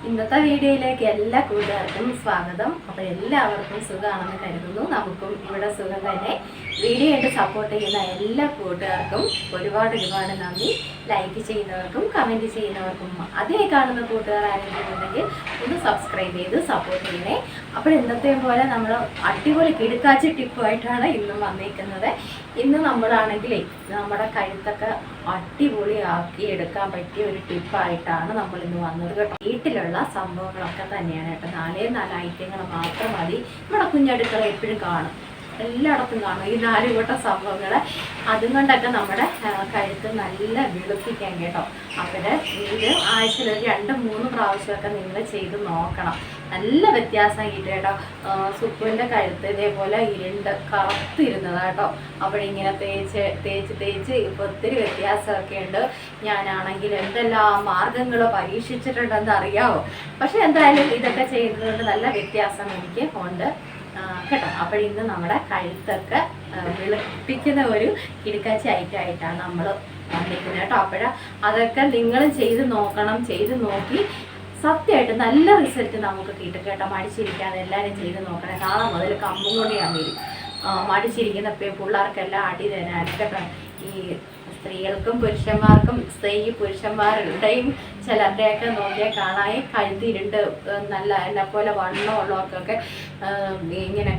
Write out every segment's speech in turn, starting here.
ഇന്നത്തെ വീഡിയോയിലേക്ക് എല്ലാ കൂട്ടുകാർക്കും സ്വാഗതം. അപ്പോൾ എല്ലാവർക്കും സുഖമാണെന്ന് കരുതുന്നു. നമുക്കും ഇവിടെ സുഖം തന്നെ. വീഡിയോ ആയിട്ട് സപ്പോർട്ട് ചെയ്യുന്ന എല്ലാ കൂട്ടുകാർക്കും ഒരുപാട് നന്ദി. ലൈക്ക് ചെയ്യുന്നവർക്കും കമൻറ്റ് ചെയ്യുന്നവർക്കും അതേ കാണുന്ന കൂട്ടുകാർ ആരെങ്കിലും ഉണ്ടെങ്കിൽ ഒന്ന് സബ്സ്ക്രൈബ് ചെയ്ത് സപ്പോർട്ട് ചെയ്യണേ. അപ്പോൾ ഇന്നത്തെ പോലെ നമ്മൾ അടിപൊളി കിടുക്കാച്ചി ടിപ്പുമായിട്ടാണ് ഇന്നും വന്നിരിക്കുന്നത്. ഇന്ന് നമ്മളാണെങ്കിലേ നമ്മുടെ കഴുത്തൊക്കെ അടിപൊളിയാക്കി എടുക്കാൻ പറ്റിയ ഒരു ടിപ്പായിട്ടാണ് നമ്മൾ ഇന്ന് വന്നത് കേട്ടോ. വീട്ടിലുള്ള സംഭവങ്ങളൊക്കെ തന്നെയാണ് കേട്ടോ. 4 ഐറ്റങ്ങൾ മാത്രം മതി. നമ്മുടെ കുഞ്ഞടുക്കള എപ്പോഴും കാണും, എല്ലായിടത്തും കാണും ഈ 4 കൂട്ടം സംഭവങ്ങൾ. അതുകൊണ്ടൊക്കെ നമ്മുടെ കഴുത്ത് നല്ല വെളുപ്പിക്കാൻ കേട്ടോ. അപ്പോൾ ഇത് ആഴ്ചയിൽ 2-3 പ്രാവശ്യമൊക്കെ നിങ്ങൾ ചെയ്ത് നോക്കണം. നല്ല വ്യത്യാസം കിട്ടും കേട്ടോ. സുക്കുവിൻ്റെ കഴുത്ത് ഇതേപോലെ കറുത്തിരുന്നതാണ് കേട്ടോ. അപ്പോഴിങ്ങനെ തേച്ച് ഇപ്പോൾ ഒത്തിരി വ്യത്യാസമൊക്കെ ഉണ്ട്. ഞാനാണെങ്കിൽ എന്തെല്ലാം മാർഗങ്ങൾ പരീക്ഷിച്ചിട്ടുണ്ടെന്ന് അറിയാമോ. പക്ഷെ എന്തായാലും ഇതൊക്കെ ചെയ്യുന്നതുകൊണ്ട് നല്ല വ്യത്യാസം എനിക്ക് ഉണ്ട് കേട്ടോ. അപ്പോൾ ഇന്ന് നമ്മുടെ കഴുത്തൊക്കെ വെളുപ്പിക്കുന്ന ഒരു കിടുക്കാച്ചി ഐറ്റമായിട്ടാണ് നമ്മൾ വന്നിരിക്കുന്നത് കേട്ടോ. അതൊക്കെ നിങ്ങളും ചെയ്ത് നോക്കണം. ചെയ്ത് നോക്കി സത്യമായിട്ട് നല്ല റിസൾട്ട് നമുക്ക് കിട്ടും കേട്ടോ. മടിച്ചിരിക്കാതെ എല്ലാവരും ചെയ്ത് നോക്കണേ. നാളെ മുതൽ കമ്പും കൊണ്ടിയാൻ വരും. മടിച്ചിരിക്കുന്ന പിള്ളേർക്കെല്ലാം അടി തരാൻ കേട്ടോ. ഈ സ്ത്രീകൾക്കും പുരുഷന്മാർക്കും പുരുഷന്മാരുടെയും ചിലരുടെയൊക്കെ നോക്കിയാൽ കാണാൻ കഴുത്തിരുണ്ട് നല്ല എന്നെപ്പോലെ വണ്ണമുള്ളവർക്കൊക്കെ ഇങ്ങനെ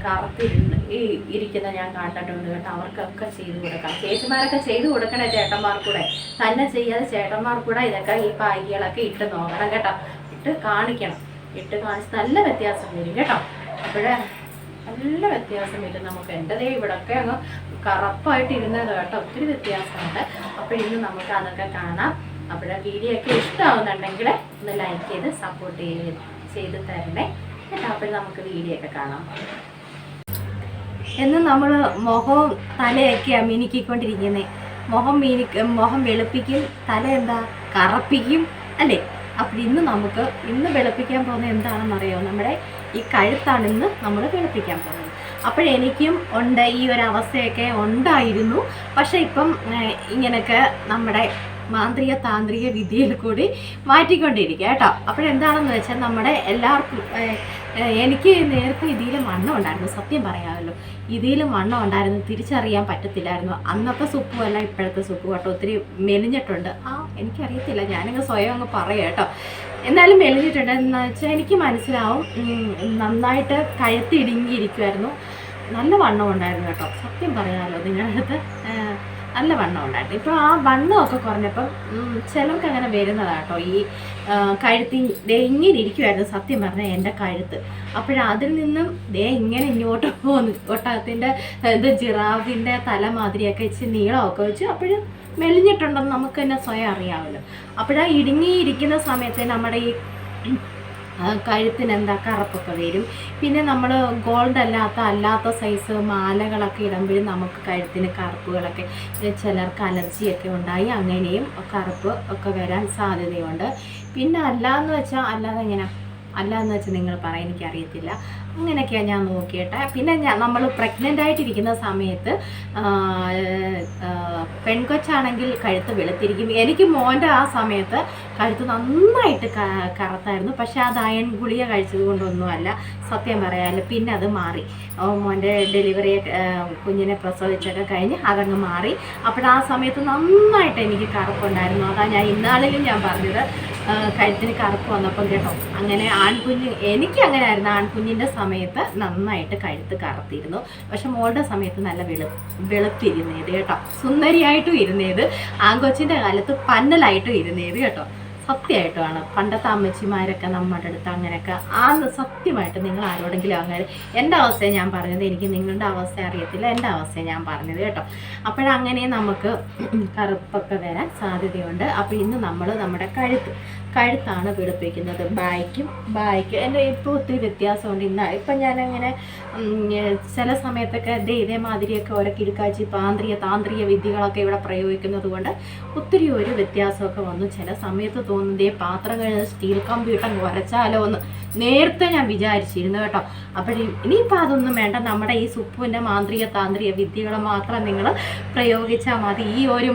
ഇരിക്കുന്ന ഞാൻ കണ്ടിട്ടുണ്ട് കേട്ടോ. അവർക്കൊക്കെ ചെയ്ത് കൊടുക്കാം. ചേച്ചിമാരൊക്കെ ചെയ്ത് കൊടുക്കണേ ചേട്ടന്മാർക്കൂടെ. തന്നെ ചെയ്യാതെ ചേട്ടന്മാർക്കൂടെ ഇതൊക്കെ ഈ പായ്കളൊക്കെ ഇട്ട് നോക്കണം കേട്ടോ. ഇട്ട് കാണിക്കണം. ഇട്ട് കാണിച്ച് നല്ല വ്യത്യാസം വരും കേട്ടോ. നല്ല വ്യത്യാസം വരും നമുക്ക്. എൻ്റെതേ ഇവിടെയൊക്കെ അങ്ങ് കറുപ്പായിട്ട് ഇരുന്നത് കേട്ടോ. ഒത്തിരി വ്യത്യാസമുണ്ട്. അപ്പോൾ ഇന്ന് നമുക്ക് അതൊക്കെ കാണാം. അപ്പോൾ വീഡിയോ ഒക്കെ ഇഷ്ടമാവുന്നുണ്ടെങ്കിൽ ഒന്ന് ലൈക്ക് ചെയ്ത് സപ്പോർട്ട് ചെയ്ത് തരണേ കേട്ടോ. അപ്പോൾ നമുക്ക് വീഡിയോ ഒക്കെ കാണാം. എന്ന് നമ്മൾ മുഖവും തലയൊക്കെയാണ് മിനുക്കിക്കൊണ്ടിരിക്കുന്നത്. മുഖം വെളുപ്പിക്കും, തല എന്താ കറുപ്പിക്കും അല്ലേ. അപ്പോൾ ഇന്ന് വെളുപ്പിക്കാൻ പോകുന്നത് എന്താണെന്നറിയോ? നമ്മുടെ ഈ കഴുത്താണ് ഇന്ന് നമ്മൾ വെളുപ്പിക്കാൻ പോകുന്നത്. അപ്പോഴെനിക്കും ഉണ്ട് ഈ ഒരു അവസ്ഥയൊക്കെ ഉണ്ടായിരുന്നു. പക്ഷേ ഇപ്പം ഇങ്ങനെയൊക്കെ നമ്മുടെ താന്ത്രിക വിദ്യയിൽ കൂടി മാറ്റിക്കൊണ്ടിരിക്കുക കേട്ടോ. അപ്പോഴെന്താണെന്ന് വെച്ചാൽ നമ്മുടെ എല്ലാവർക്കും എനിക്ക് നേരത്തെ ഇതിലും വണ്ണം ഉണ്ടായിരുന്നു. സത്യം പറയാമല്ലോ, ഇതിലും വണ്ണം ഉണ്ടായിരുന്നു. തിരിച്ചറിയാൻ പറ്റത്തില്ലായിരുന്നു. അന്നത്തെ സുപ്പും അല്ല ഇപ്പോഴത്തെ സുപ്പ് കേട്ടോ. ഒത്തിരി മെലിഞ്ഞിട്ടുണ്ട്. എനിക്കറിയത്തില്ല, ഞാനങ്ങ് സ്വയം അങ്ങ് പറയാം കേട്ടോ. എന്നാലും മെലിഞ്ഞിട്ടുണ്ട് എന്ന് വെച്ചാൽ എനിക്ക് മനസ്സിലാവും. നന്നായിട്ട് കഴുത്തിടുങ്ങിയിരിക്കുമായിരുന്നു. നല്ല വണ്ണം ഉണ്ടായിരുന്നു കേട്ടോ. സത്യം പറയാമല്ലോ, നിങ്ങളുടെ അടുത്ത് നല്ല വണ്ണം ഉണ്ടായിരുന്നു. ഇപ്പോൾ ആ വണ്ണമൊക്കെ കുറഞ്ഞപ്പം ചിലർക്ക് അങ്ങനെ വരുന്നതാട്ടോ. ഈ ഇങ്ങനെ ഇരിക്കുമായിരുന്നു സത്യം പറഞ്ഞാൽ എൻ്റെ കഴുത്ത്. അതിൽ നിന്നും ഇങ്ങനെ ഇങ്ങോട്ട് പോകുന്നു. ഒട്ടകത്തിൻ്റെ ജിറാഫിൻ്റെ തല മാതിരിയൊക്കെ വെച്ച് നീളമൊക്കെ വെച്ച് അപ്പോഴും മെലിഞ്ഞിട്ടുണ്ടെന്ന് നമുക്ക് തന്നെ സ്വയം അറിയാമല്ലോ. ഇടുങ്ങിയിരിക്കുന്ന സമയത്ത് നമ്മുടെ ഈ കഴുത്തിന് കറുപ്പൊക്കെ വരും. പിന്നെ നമ്മൾ ഗോൾഡ് അല്ലാത്ത സൈസ് മാലകളൊക്കെ ഇടുമ്പോഴും നമുക്ക് കഴുത്തിന് കറുപ്പുകളൊക്കെ, ചിലർക്ക് അലർജിയൊക്കെ ഉണ്ടായി അങ്ങനെയും കറുപ്പ് ഒക്കെ വരാൻ സാധ്യതയുണ്ട്. പിന്നെ അല്ലാന്ന് വെച്ചാൽ നിങ്ങൾ പറയാൻ എനിക്കറിയത്തില്ല. അങ്ങനെയൊക്കെയാണ് ഞാൻ നോക്കിയിട്ട്. പിന്നെ നമ്മൾ പ്രഗ്നൻ്റ് ആയിട്ടിരിക്കുന്ന സമയത്ത് പെൺകൊച്ചാണെങ്കിൽ കഴുത്ത് വെളുത്തിരിക്കും. എനിക്ക് മോൻ്റെ ആ സമയത്ത് കഴുത്ത് നന്നായിട്ട് കറുത്തായിരുന്നു. പക്ഷേ അത് അയൺ ഗുളിക കഴിച്ചത് കൊണ്ടൊന്നുമല്ല, സത്യം പറയാമല്ലോ. പിന്നെ അത് മാറി. മോൻ്റെ ഡെലിവറി കുഞ്ഞിനെ പ്രസവിച്ചൊക്കെ കഴിഞ്ഞ് അതങ്ങ് മാറി. ആ സമയത്ത് നന്നായിട്ട് എനിക്ക് കറുപ്പുണ്ടായിരുന്നു. അതാണ് ഞാൻ ഇന്നാളിലും ഞാൻ പറഞ്ഞത്, കഴുത്തിന് കറുപ്പ് വന്നപ്പം കേട്ടോ. അങ്ങനെ എനിക്ക് അങ്ങനെ ആയിരുന്നു. ആൺകുഞ്ഞിൻ്റെ സമയത്ത് നന്നായിട്ട് കഴുത്ത് കറുത്തിരുന്നു. പക്ഷെ മോളുടെ സമയത്ത് നല്ല വെളുത്തിരുന്നേത് കേട്ടോ. സുന്ദരിയായിട്ടും ഇരുന്നേത്. ആൺകൊച്ചിൻ്റെ കാലത്ത് പന്നലായിട്ടും ഇരുന്നേത് കേട്ടോ. സത്യമായിട്ടുമാണ്. പണ്ടത്തെ അമ്മച്ചിമാരൊക്കെ നമ്മുടെ അടുത്ത് അങ്ങനെയൊക്കെ സത്യമായിട്ട് നിങ്ങൾ ആരോടെങ്കിലും അങ്ങനെ എൻ്റെ അവസ്ഥയെ ഞാൻ പറഞ്ഞത്. എനിക്ക് നിങ്ങളുടെ അവസ്ഥ അറിയത്തില്ല, എൻ്റെ അവസ്ഥയെ ഞാൻ പറഞ്ഞത് കേട്ടോ. അങ്ങനെ നമുക്ക് കറുപ്പൊക്കെ വരാൻ സാധ്യതയുണ്ട്. അപ്പോൾ ഇന്ന് നമ്മൾ നമ്മുടെ കഴുത്താണ് വെളുപ്പിക്കുന്നത്. ബായ്ക്ക് എൻ്റെ ഇപ്പോൾ ഒത്തിരി വ്യത്യാസമുണ്ട്. ഇപ്പം ഞാനങ്ങനെ ചില സമയത്തൊക്കെ ഇതേമാതിരിയൊക്കെ ഓരോ കിടുക്കാച്ചി താന്ത്രിക വിദ്യകളൊക്കെ ഇവിടെ പ്രയോഗിക്കുന്നത് കൊണ്ട് ഒത്തിരി ഒരു വ്യത്യാസമൊക്കെ വന്നു. ചില സമയത്ത് തോന്നുന്നതേ പാത്രം കഴിഞ്ഞ് സ്റ്റീൽ കമ്പ്യൂട്ടർ ഉരച്ചാലോ എന്ന് നേരത്തെ ഞാൻ വിചാരിച്ചിരുന്നു കേട്ടോ. ഇനിയിപ്പോൾ അതൊന്നും വേണ്ട. നമ്മുടെ ഈ സുപ്പുവിൻ്റെ താന്ത്രിക വിദ്യകൾ മാത്രം നിങ്ങൾ പ്രയോഗിച്ചാൽ മതി. ഈ ഒരു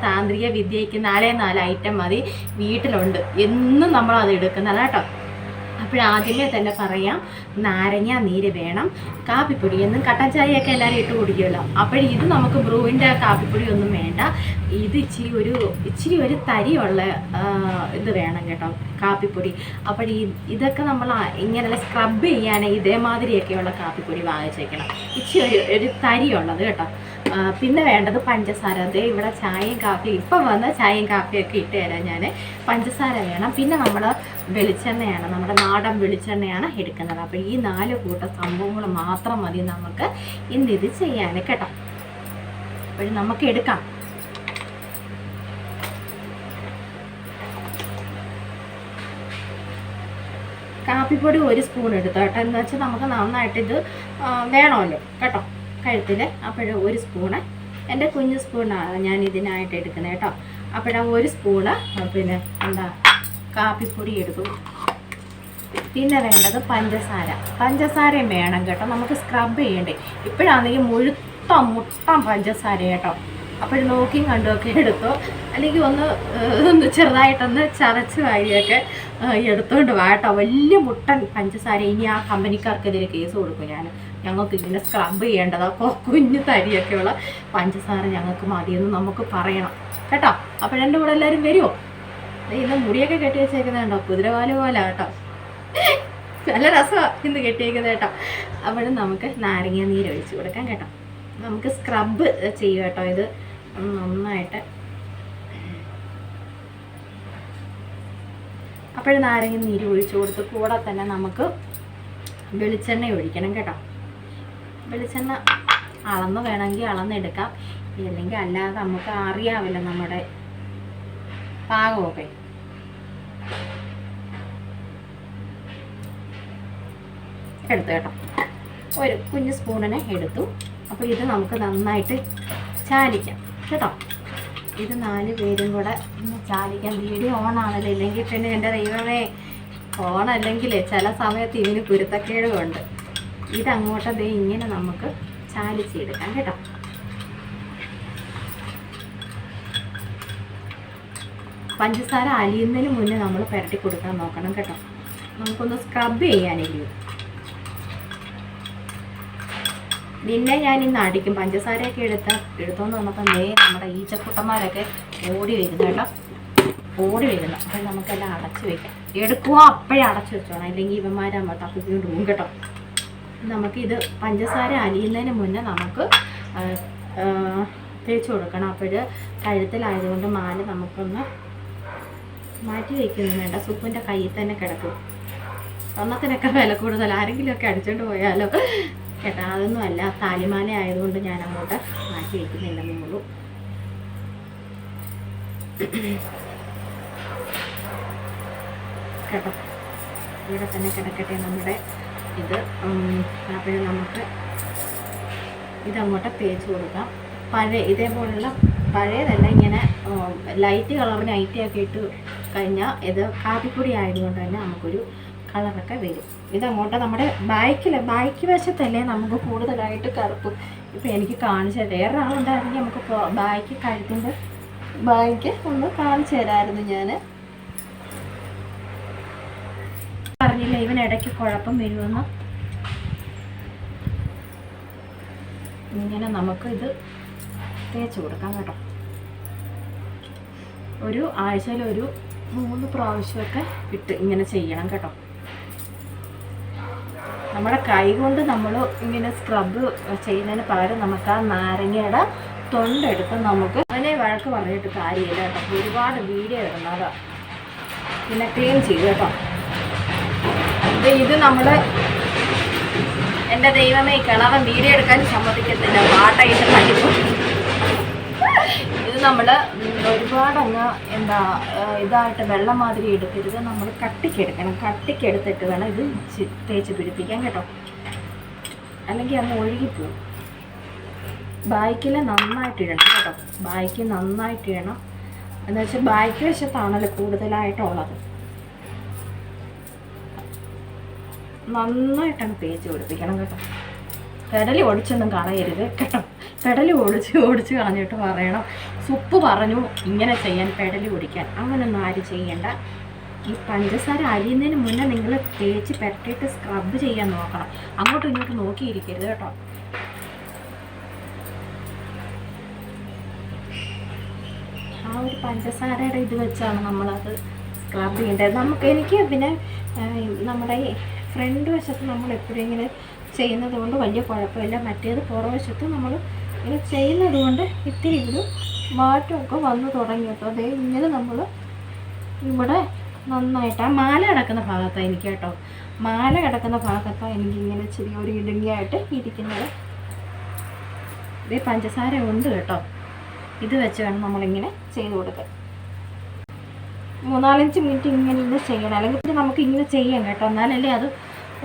താന്ത്രിക വിദ്യയ്ക്ക് 4 ഐറ്റം മതി. വീട്ടിലുണ്ട്, എന്നും നമ്മളത് എടുക്കുന്നതാണ് കേട്ടോ. ഇപ്പോഴാദ്യമേ തന്നെ പറയാം, നാരങ്ങ നീര് വേണം. കാപ്പിപ്പൊടി എന്നും കട്ടൻ ചായയൊക്കെ എല്ലാവരും ഇട്ട് കുടിക്കുമല്ലോ. ഇത് നമുക്ക് ബ്രൂവിൻ്റെ കാപ്പിപ്പൊടി ഒന്നും വേണ്ട. ഇത് ഇച്ചിരി ഒരു തരിയുള്ള ഇത് വേണം കേട്ടോ, കാപ്പിപ്പൊടി. ഇതൊക്കെ നമ്മൾ ഇങ്ങനെയുള്ള സ്ക്രബ് ചെയ്യാൻ ഇതേമാതിരിയൊക്കെയുള്ള കാപ്പിപ്പൊടി വാങ്ങിച്ചേക്കണം. ഇച്ചിരി ഒരു തരിയുള്ളത് കേട്ടോ. പിന്നെ വേണ്ടത് പഞ്ചസാര. അതേ ഇവിടെ ചായയും കാപ്പിയും ഇപ്പം വന്ന് ചായയും കാപ്പിയൊക്കെ ഇട്ട് തരാം ഞാൻ. പഞ്ചസാര വേണം. പിന്നെ നമ്മൾ വെളിച്ചെണ്ണയാണ്, നമ്മുടെ നാടൻ വെളിച്ചെണ്ണയാണ് എടുക്കുന്നത്. അപ്പോൾ ഈ 4 കൂട്ടം സംഭവങ്ങൾ മാത്രം മതി നമുക്ക് ഇന്നിത് ചെയ്യാൻ കേട്ടോ. അപ്പോൾ നമുക്ക് എടുക്കാം. കാപ്പിപ്പൊടി 1 സ്പൂൺ എടുത്തു കേട്ടോ. എന്ന് വെച്ചാൽ നമുക്ക് നന്നായിട്ട് ഇത് വേണമല്ലോ കേട്ടോ കഴുത്തിൽ. 1 സ്പൂണ്, എൻ്റെ കുഞ്ഞു സ്പൂണാണ് ഞാൻ ഇതിനായിട്ട് എടുക്കുന്നത് കേട്ടോ. 1 സ്പൂണ് പിന്നെ കാപ്പിപ്പൊടി എടുക്കും. പിന്നെ വേണ്ടത് പഞ്ചസാരയും വേണം കേട്ടോ, നമുക്ക് സ്ക്രബ് ചെയ്യണ്ടേ. ഇപ്പോഴാണെങ്കിൽ മുട്ട പഞ്ചസാര കേട്ടോ. നോക്കിയും കണ്ടുമൊക്കെ എടുത്തോ, അല്ലെങ്കിൽ ഒന്ന് ചെറുതായിട്ടൊന്ന് ചതച്ച് വാരിയൊക്കെ എടുത്തോണ്ട് വാ കേട്ടോ. വലിയ മുട്ടൻ പഞ്ചസാര. ഇനി ആ കമ്പനിക്കാർക്കെതിരെ കേസ് കൊടുക്കും ഞാൻ. ഞങ്ങൾക്ക് ഇതിനെ സ്ക്രബ് ചെയ്യേണ്ടതാ, കുഞ്ഞു തരിയൊക്കെയുള്ള പഞ്ചസാര ഞങ്ങൾക്ക് മതിയെന്ന് നമുക്ക് പറയണം കേട്ടോ. എൻ്റെ കൂടെ എല്ലാവരും വരുമോ? ഇന്ന് മുടിയൊക്കെ കെട്ടി വെച്ചേക്കുന്നുണ്ടോ, കുതിരവാല് പോലെ കേട്ടോ. നല്ല രസമാണ് ഇന്ന് കെട്ടിയേക്കുന്നത് കേട്ടോ. നമുക്ക് നാരങ്ങ നീര് ഒഴിച്ച് കൊടുക്കാം കേട്ടോ. നമുക്ക് സ്ക്രബ് ചെയ്യും കേട്ടോ. ഇത് നന്നായിട്ട് നാരങ്ങ നീര് ഒഴിച്ച് കൊടുത്ത് കൂടെ തന്നെ നമുക്ക് വെളിച്ചെണ്ണ ഒഴിക്കണം കേട്ടോ. വെളിച്ചെണ്ണ അളന്ന് വേണമെങ്കിൽ അളന്നെടുക്കാം, ഇല്ലെങ്കിൽ അല്ലാതെ നമുക്ക് അറിയാവില്ല നമ്മുടെ പാകമൊക്കെ. എടുത്തു കേട്ടോ, 1 കുഞ്ഞു സ്പൂണിനെ എടുത്തു. ഇത് നമുക്ക് നന്നായിട്ട് ചാലിക്കാം കേട്ടോ. ഇത് 4 പേരും കൂടെ ഒന്ന് ചാലിക്കാം. വീഡിയോ ഓണാണല്ലോ, ഇല്ലെങ്കിൽ പിന്നെ എൻ്റെ ദൈവമേ, ഓണല്ലെങ്കിൽ ചില സമയത്ത് ഇതിന് കുരുത്തക്കേടുമുണ്ട്. ഇതങ്ങോട്ട് ഇങ്ങനെ നമുക്ക് ചാലിച്ചെടുക്കാം കേട്ടോ. പഞ്ചസാര അലിയുന്നതിന് മുന്നേ നമ്മൾ പുരട്ടി കൊടുക്കാൻ നോക്കണം കേട്ടോ. നമുക്കൊന്ന് സ്ക്രബ് ചെയ്യാനില്ലേ. നിന്നെ ഞാൻ ഇന്ന് അടിക്കും. പഞ്ചസാരയൊക്കെ എടുത്തോണ്ട് വന്നപ്പോൾ നമ്മുടെ ഈച്ചക്കുട്ടന്മാരൊക്കെ ഓടി വരുന്നു കേട്ടോ, ഓടി വരുന്നു. അപ്പം നമുക്കെല്ലാം അടച്ചു വെക്കാം. എടുക്കുക അപ്പോഴേ അടച്ചു വെച്ചോണം, അല്ലെങ്കിൽ ഇവന്മാരാകുമ്പോൾ തപ്പിക്കൊണ്ട് പോകും കേട്ടോ. നമുക്കിത് പഞ്ചസാര അലിയുന്നതിന് മുന്നേ നമുക്ക് തേച്ച് കൊടുക്കണം. കഴുത്തിലായതുകൊണ്ട് മാല നമുക്കൊന്ന് മാറ്റി വയ്ക്കുന്നു വേണ്ട. സുപ്പിൻ്റെ കയ്യിൽ തന്നെ കിടക്കും. സ്വർണ്ണത്തിനൊക്കെ വില കൂടുതൽ, ആരെങ്കിലുമൊക്കെ അടിച്ചോണ്ട് പോയാലോ കേട്ടോ. അതൊന്നും അല്ല, താലിമാല ആയതുകൊണ്ട് ഞാൻ അങ്ങോട്ട് മാറ്റി വയ്ക്കുന്നില്ലെന്നേ ഉള്ളൂ കേട്ടോ. ഇവിടെ തന്നെ കിടക്കട്ടെ നമ്മുടെ ഇത്. നമുക്ക് ഇതങ്ങോട്ട് തേച്ച് കൊടുക്കാം. ഇതേപോലുള്ള പഴയതല്ല, ഇങ്ങനെ ലൈറ്റ് കളർ നൈറ്റിയൊക്കെ ഇട്ട് കഴിഞ്ഞാൽ ഇത് കാപ്പിപ്പൊടി ആയതുകൊണ്ട് തന്നെ നമുക്കൊരു കളറൊക്കെ വരും. ഇതങ്ങോട്ട് നമ്മുടെ ബാക്ക് വശത്തല്ലേ നമുക്ക് കൂടുതലായിട്ട് കറുപ്പ്. ഇപ്പം എനിക്ക് കാണിച്ചു വേറൊരാളുണ്ടായിരുന്നെങ്കിൽ നമുക്ക് കഴുത്തിൻ്റെ ബാക്ക് ഒന്ന് കാണിച്ചു തരാമായിരുന്നു. ഞാൻ പറഞ്ഞില്ല ഇവനിടയ്ക്ക് കുഴപ്പം വരുമെന്ന്. ഇങ്ങനെ നമുക്ക് ഇത് തേച്ച് കൊടുക്കാം കേട്ടോ. ആഴ്ചയിൽ 3 പ്രാവശ്യമൊക്കെ ഇട്ട് ഇങ്ങനെ ചെയ്യണം കേട്ടോ. നമ്മുടെ കൈ കൊണ്ട് നമ്മൾ ഇങ്ങനെ സ്ക്രബ് ചെയ്യുന്നതിന് പകരം നമുക്ക് ആ നാരങ്ങയുടെ തൊണ്ടെടുത്ത് നമുക്ക് അതിനെ വഴക്ക് പറഞ്ഞിട്ട് കാര്യമില്ല കേട്ടോ. ഒരുപാട് വീഡിയോ ഇടുന്നതാ. പിന്നെ ക്ലീൻ ചെയ്തു കേട്ടോ. ഇത് നമ്മൾ എൻ്റെ ദൈവമേ, കിളവൻ വീഡിയോ എടുക്കാൻ സമ്മതിക്കത്തില്ല, പാട്ടായിട്ട് പഠിക്കും. ഇത് നമ്മൾ ഒരുപാടങ്ങ് ഇതായിട്ട് വെള്ളം മാതിരി എടുക്കരുത്. നമ്മൾ കട്ടിക്കെടുക്കണം. കട്ടിക്കെടുത്തിട്ട് വേണം ഇത് തേച്ച് പിടിപ്പിക്കാൻ കേട്ടോ, അല്ലെങ്കിൽ അങ്ങ് ഒഴുകിപ്പോവും. ബാക്കിൽ നന്നായിട്ടിടണം കേട്ടോ. ബാക്ക് നന്നായിട്ടിടണം. എന്ന് വെച്ചാൽ ബാക്ക് വശത്താണല്ലോ കൂടുതലായിട്ടുള്ളത്. നന്നായിട്ടങ്ങ് തേച്ച് പിടിപ്പിക്കണം കേട്ടോ. പെടലി ഒടിച്ചൊന്നും കളയരുത് കേട്ടോ. പെടലി ഓടിച്ച് കളഞ്ഞിട്ട് പറയണം, സുപ്പ് പറഞ്ഞു ഇങ്ങനെ ചെയ്യാൻ, പെടലി ഓടിക്കാൻ. അങ്ങനൊന്നും ആരും ചെയ്യണ്ട. ഈ പഞ്ചസാര അരിയുന്നതിന് മുന്നേ നിങ്ങൾ തേച്ച് പെരട്ടിയിട്ട് സ്ക്രബ് ചെയ്യാൻ നോക്കണം. അങ്ങോട്ടും ഇങ്ങോട്ടും നോക്കിയിരിക്കരുത് കേട്ടോ. ആ ഒരു പഞ്ചസാരയുടെ ഇത് വെച്ചാണ് നമ്മളത് സ്ക്രബ് ചെയ്യേണ്ടത്. എനിക്ക് പിന്നെ നമ്മുടെ ഈ ഫ്രണ്ട് വശത്ത് നമ്മൾ എപ്പോഴും ഇങ്ങനെ ചെയ്യുന്നത് കൊണ്ട് വലിയ കുഴപ്പമില്ല. മറ്റേത് പുറവശത്ത് നമ്മൾ ഇങ്ങനെ ചെയ്യുന്നത് കൊണ്ട് ഇത്തിരി ഒരു മാറ്റമൊക്കെ വന്നു തുടങ്ങി കേട്ടോ. അതേ ഇങ്ങനെ നമ്മൾ ഇവിടെ നന്നായിട്ട് ആ മാല കിടക്കുന്ന ഭാഗത്താണ് എനിക്ക് കേട്ടോ, മാല കിടക്കുന്ന ഭാഗത്താണ് എനിക്കിങ്ങനെ ചെറിയ ഒരു ഇടുങ്ങിയായിട്ട് ഇരിക്കുന്നത്. ഇതേ പഞ്ചസാര ഉണ്ട് കേട്ടോ. ഇത് വെച്ച് വേണം നമ്മളിങ്ങനെ ചെയ്ത് കൊടുക്കാൻ. 3-4 മിനിറ്റ് ഇങ്ങനെ ഇത് ചെയ്യണം, അല്ലെങ്കിൽ നമുക്ക് ഇങ്ങനെ ചെയ്യാം കേട്ടോ. എന്നാലല്ലേ അത്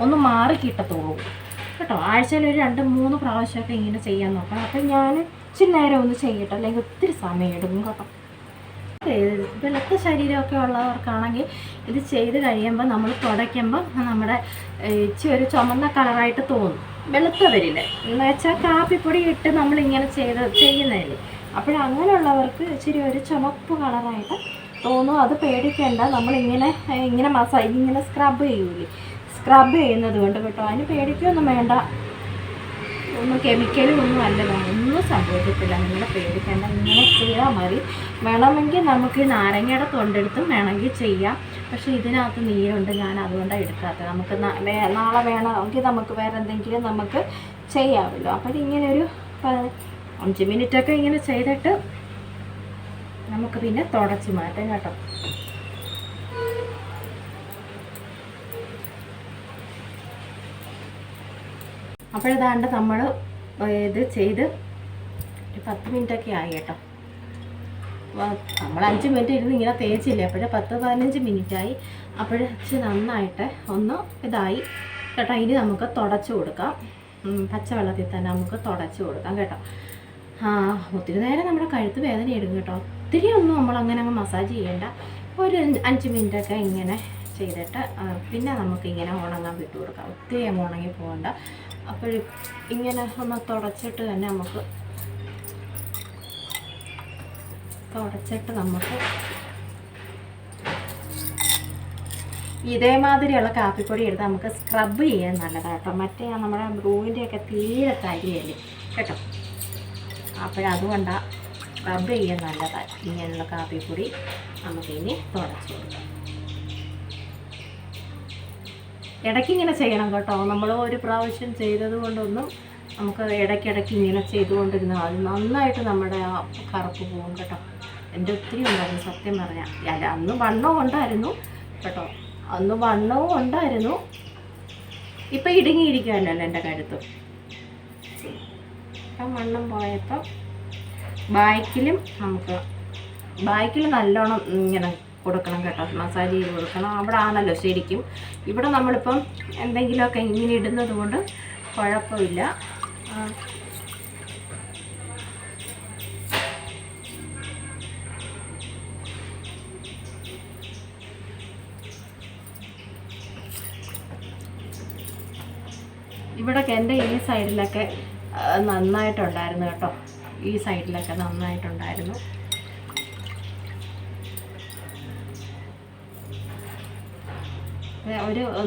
ഒന്ന് മാറി കിട്ടത്തുള്ളൂ കേട്ടോ. ആഴ്ചയിൽ ഒരു 2-3 പ്രാവശ്യമൊക്കെ ഇങ്ങനെ ചെയ്യാൻ നോക്കണം. അപ്പം ഞാൻ ഇച്ചിരി നേരം ഒന്ന് ചെയ്യട്ടെ, അല്ലെങ്കിൽ ഒത്തിരി സമയം എടുക്കും കേട്ടോ. വെളുത്ത ശരീരമൊക്കെ ഉള്ളവർക്കാണെങ്കിൽ ഇത് ചെയ്ത് കഴിയുമ്പോൾ നമ്മൾ തുടയ്ക്കുമ്പോൾ നമ്മുടെ ഇച്ചിരി ഒരു ചുമന്ന കളറായിട്ട് തോന്നും. വെളുത്ത വരില്ല എന്ന് വെച്ചാൽ കാപ്പിപ്പൊടി ഇട്ട് നമ്മളിങ്ങനെ ചെയ്യുന്നതല്ലേ. അപ്പോഴങ്ങനെയുള്ളവർക്ക് ഇച്ചിരി ഒരു ചുമപ്പ് കളറായിട്ട് തോന്നും. അത് പേടിക്കേണ്ട. നമ്മളിങ്ങനെ ഇങ്ങനെ സ്ക്രബ് ചെയ്യൂലേ, സ്ക്രബ് ചെയ്യുന്നത് കൊണ്ട് കേട്ടോ. അതിന് പേടിക്കൊന്നും വേണ്ട. ഒന്നും കെമിക്കലും ഒന്നും അല്ലല്ലോ, ഒന്നും സംഭവിക്കത്തില്ല. നിങ്ങൾ പേടിക്കേണ്ട, ഇങ്ങനെ ചെയ്താൽ മതി. വേണമെങ്കിൽ നമുക്ക് നാരങ്ങയുടെ തൊണ്ടെടുത്തും വേണമെങ്കിൽ ചെയ്യാം. പക്ഷേ ഇതിനകത്ത് നീരുണ്ട്, ഞാൻ അതുകൊണ്ടാണ് എടുക്കാത്തത്. നമുക്ക് നാളെ വേണമെങ്കിൽ നമുക്ക് വേറെ എന്തെങ്കിലും നമുക്ക് ചെയ്യാമല്ലോ. അപ്പോഴിങ്ങനെ ഒരു 5 മിനിറ്റൊക്കെ ഇങ്ങനെ ചെയ്തിട്ട് നമുക്ക് പിന്നെ തുടച്ച് മാറ്റാം കേട്ടോ. അപ്പോഴതാണ്ട് നമ്മൾ ഇത് ചെയ്ത് 10 മിനിറ്റൊക്കെ ആയി കേട്ടോ. നമ്മൾ 5 മിനിറ്റ് ഇരുന്ന് ഇങ്ങനെ തേച്ചില്ലേ, അപ്പോഴേ 10-15 മിനിറ്റായി. അപ്പോഴേച്ച് നന്നായിട്ട് ഒന്ന് ഇതായി കേട്ടോ. ഇനി നമുക്ക് തുടച്ച് കൊടുക്കാം. പച്ചവെള്ളത്തിൽ തന്നെ നമുക്ക് തുടച്ച് കൊടുക്കാം കേട്ടോ. ഒത്തിരി നേരം നമ്മുടെ കഴുത്ത് വേദന എടുക്കും കേട്ടോ. ഒത്തിരി ഒന്നും നമ്മളങ്ങനെ അങ്ങ് മസാജ് ചെയ്യേണ്ട. ഒരു 5 മിനിറ്റൊക്കെ ഇങ്ങനെ ചെയ്തിട്ട് പിന്നെ നമുക്കിങ്ങനെ ഉണങ്ങാൻ വിട്ടു കൊടുക്കാം. ഒത്തിരി അങ്ങ് ഉണങ്ങി പോകണ്ട. അപ്പോൾ ഇങ്ങനെ ഒന്ന് തുടച്ചിട്ട് തന്നെ നമുക്ക് ഇതേമാതിരിയുള്ള കാപ്പിപ്പൊടി എടുത്ത് നമുക്ക് സ്ക്രബ് ചെയ്യാൻ നല്ലതാണ് കേട്ടോ. മറ്റേ നമ്മുടെ ബ്രൂവിൻ്റെയൊക്കെ തീരെ തരിയല്ലേ കേട്ടോ. അപ്പോഴതുകൊണ്ടാണ് സ്ക്രബ് ചെയ്യാൻ നല്ലതാണ്. ഇങ്ങനെയുള്ള കാപ്പിപ്പൊടി നമുക്കിനി തുടച്ച് കൊടുക്കാം. ഇടയ്ക്ക് ഇങ്ങനെ ചെയ്യണം കേട്ടോ. നമ്മൾ ഒരു പ്രാവശ്യം ചെയ്തത് കൊണ്ടൊന്നും നമുക്ക് ഇടയ്ക്കിടയ്ക്ക് ഇങ്ങനെ ചെയ്തുകൊണ്ടിരുന്നാൽ അത് നന്നായിട്ട് നമ്മുടെ ആ കറുപ്പ് പോകും കേട്ടോ. എൻ്റെ ഒത്തിരി ഉണ്ടായിരുന്നു സത്യം പറഞ്ഞാൽ. അന്ന് വണ്ണവും ഉണ്ടായിരുന്നു കേട്ടോ, അന്ന് വണ്ണവും ഉണ്ടായിരുന്നു. ഇപ്പം ഇടുങ്ങിയിരിക്കുമല്ലോ എൻ്റെ കഴുത്ത്. ഇപ്പം വണ്ണം പോയപ്പോൾ ബാക്കിൽ നല്ലോണം ഇങ്ങനെ കൊടുക്കണം കേട്ടോ, മസാജ് ചെയ്ത് കൊടുക്കണം. അവിടെ ആണല്ലോ ശരിക്കും. ഇവിടെ നമ്മളിപ്പം എന്തെങ്കിലുമൊക്കെ ഇങ്ങനെ ഇടുന്നത് കൊണ്ട് കുഴപ്പമില്ല. ഇവിടെയൊക്കെ എൻ്റെ ഈ സൈഡിലൊക്കെ നന്നായിട്ടുണ്ടായിരുന്നു കേട്ടോ. ഈ സൈഡിലൊക്കെ നന്നായിട്ടുണ്ടായിരുന്നു.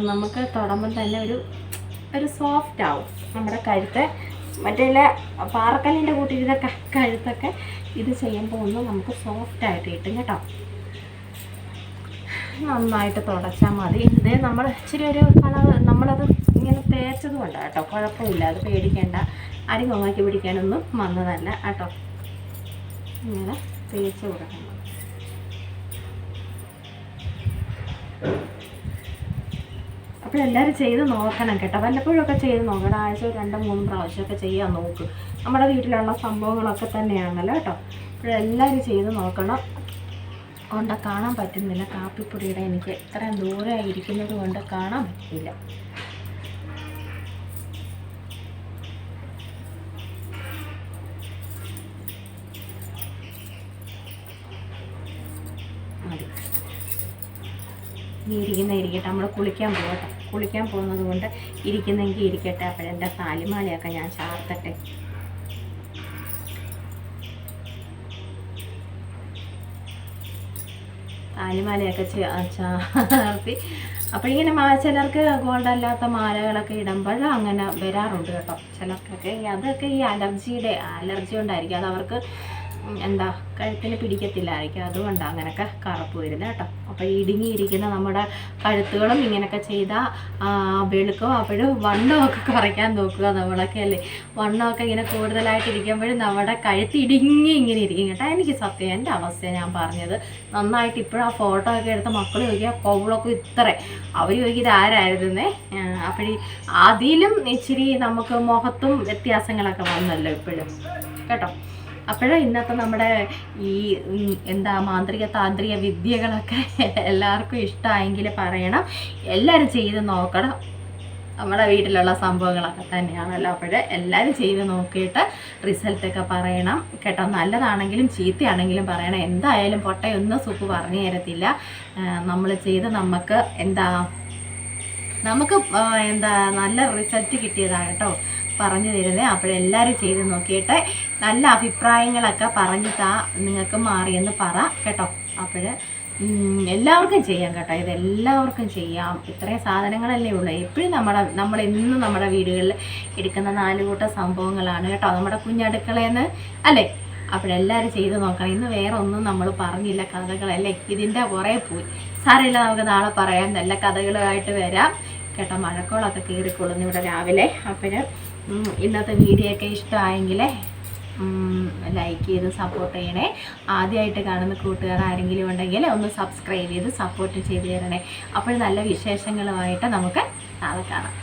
നമുക്ക് തൊടുമ്പം തന്നെ ഒരു സോഫ്റ്റ് ആവും നമ്മുടെ കഴുത്ത്. മറ്റേ പാറക്കല്ലിൻ്റെ കൂട്ടിയിരുന്ന കഴുത്തൊക്കെ ഇത് ചെയ്യുമ്പോൾ ഒന്ന് നമുക്ക് സോഫ്റ്റായിട്ട് കിട്ടും കേട്ടോ. നന്നായിട്ട് തുടച്ചാൽ മതി. ഇതേ നമ്മൾ ഇച്ചിരി ഒരു നമ്മളത് ഇങ്ങനെ തേച്ചത് കൊണ്ടാണ് കേട്ടോ. കുഴപ്പമില്ല, അത് പേടിക്കേണ്ട. അരി നോക്കി പിടിക്കാനൊന്നും വന്നതല്ല കേട്ടോ. ഇങ്ങനെ തേച്ച് കൊടുക്കണം. അപ്പോഴെല്ലാവരും ചെയ്ത് നോക്കണം കേട്ടോ. വല്ലപ്പോഴൊക്കെ ചെയ്ത് നോക്കണം. ആഴ്ച 2-3 പ്രാവശ്യമൊക്കെ ചെയ്യാൻ നോക്കും. നമ്മുടെ വീട്ടിലുള്ള സംഭവങ്ങളൊക്കെ തന്നെയാണല്ലോ കേട്ടോ. അപ്പോഴെല്ലാവരും ചെയ്ത് നോക്കണം. കൊണ്ട് കാണാൻ പറ്റുന്നില്ല കാപ്പിപ്പൊടിയുടെ, എനിക്ക് ഇത്രയും ദൂരം ഇരിക്കുന്നത് കൊണ്ട് കാണാൻ പറ്റില്ല. മതി, ഇരിക്കട്ടെ. നമ്മൾ കുളിക്കാൻ പോകട്ടെ. കുളിക്കാൻ പോകുന്നത് കൊണ്ട് ഇരിക്കുന്നെങ്കിൽ ഇരിക്കട്ടെ. അപ്പോഴെൻ്റെ താലിമാലയൊക്കെ ഞാൻ ചാർത്തട്ടെ. താലിമാലയൊക്കെ ചാർത്തി. അപ്പോൾ ഇങ്ങനെ ചിലർക്ക് ഗോൾഡ് അല്ലാത്ത മാലകളൊക്കെ ഇടുമ്പോൾ അങ്ങനെ വരാറുണ്ട് കേട്ടോ ചിലർക്കൊക്കെ. അതൊക്കെ ഈ അലർജി കൊണ്ടായിരിക്കും. അത് അവർക്ക് എന്താ കഴുത്തിന് പിടിക്കത്തില്ലായിരിക്കും, അതുകൊണ്ടാണ് അങ്ങനെയൊക്കെ കറുപ്പ് വരുന്നത് കേട്ടോ. അപ്പോൾ ഇടുങ്ങിയിരിക്കുന്ന നമ്മുടെ കഴുത്തുകളും ഇങ്ങനെയൊക്കെ ചെയ്താൽ വെളുക്കും. അപ്പോഴും വണ്ണമൊക്കെ കുറയ്ക്കാൻ നോക്കുക നമ്മളൊക്കെ അല്ലേ. വണ്ണമൊക്കെ ഇങ്ങനെ കൂടുതലായിട്ടിരിക്കുമ്പോഴും നമ്മുടെ കഴുത്ത് ഇങ്ങനെ ഇരിക്കും കേട്ടോ. എനിക്ക് സത്യം എൻ്റെ അവസ്ഥ ഞാൻ പറഞ്ഞത്. നന്നായിട്ട് ഇപ്പോഴും ആ ഫോട്ടോ ഒക്കെ എടുത്ത് മക്കൾ ചോദിക്കുക കൗളൊക്കെ ഇത്ര, അവർ ചോദിക്കുക ഇത് ആരായിരുന്നേ. അപ്പോഴീ അതിലും ഇച്ചിരി നമുക്ക് മുഖത്തും വ്യത്യാസങ്ങളൊക്കെ വന്നല്ലോ ഇപ്പോഴും കേട്ടോ. അപ്പോഴും ഇന്നത്തെ നമ്മുടെ ഈ മാന്ത്രിക താന്ത്രിക വിദ്യകളൊക്കെ എല്ലാവർക്കും ഇഷ്ടമായെങ്കിൽ പറയണം, എല്ലാവരും ചെയ്ത് നോക്കണം. നമ്മുടെ വീട്ടിലുള്ള സംഭവങ്ങളൊക്കെ തന്നെയാണല്ലോ. എല്ലാവരും ചെയ്ത് നോക്കിയിട്ട് റിസൾട്ടൊക്കെ പറയണം കേട്ടോ. നല്ലതാണെങ്കിലും ചീത്തയാണെങ്കിലും പറയണം. എന്തായാലും പൊട്ടയൊന്നും സുപ്പ് പറഞ്ഞു തരത്തില്ല. നമ്മൾ ചെയ്ത് നമുക്ക് നല്ല റിസൾട്ട് കിട്ടിയതാണ് കേട്ടോ പറഞ്ഞു തരുന്നത്. അപ്പോഴെല്ലാവരും ചെയ്ത് നോക്കിയിട്ട് നല്ല അഭിപ്രായങ്ങളൊക്കെ പറഞ്ഞിട്ടാ നിങ്ങൾക്ക് മാറിയെന്ന് പറ കേട്ടോ. എല്ലാവർക്കും ചെയ്യാം കേട്ടോ, ഇതെല്ലാവർക്കും ചെയ്യാം. ഇത്രയും സാധനങ്ങളല്ലേ ഉള്ളൂ. എപ്പോഴും നമ്മളെന്നും നമ്മുടെ വീടുകളിൽ എടുക്കുന്ന 4 കൂട്ടം സംഭവങ്ങളാണ് കേട്ടോ, നമ്മുടെ കുഞ്ഞടുക്കളയെന്ന് അല്ലേ. അപ്പോഴെല്ലാവരും ചെയ്ത് നോക്കണം. ഇന്ന് വേറെ ഒന്നും നമ്മൾ പറഞ്ഞില്ല, കഥകളല്ലേ. ഇതിൻ്റെ കുറേ പോയി. സാരമില്ല, നമുക്ക് നാളെ പറയാം, നല്ല കഥകളുമായിട്ട് വരാം കേട്ടോ. മഴക്കോളൊക്കെ കയറിക്കൊള്ളുന്നു ഇവിടെ രാവിലെ. ഇന്നത്തെ വീഡിയോ ഒക്കെ ഇഷ്ടമായെങ്കിൽ ലൈക്ക് ചെയ്ത് സപ്പോർട്ട് ചെയ്യണേ. ആദ്യമായിട്ട് കാണുന്ന കൂട്ടുകാർ ആരെങ്കിലും ഉണ്ടെങ്കിൽ ഒന്ന് സബ്സ്ക്രൈബ് ചെയ്ത് സപ്പോർട്ട് ചെയ്ത് തരണേ. അപ്പോൾ നല്ല വിശേഷങ്ങളുമായിട്ട് നമുക്ക് നാളെ കാണാം.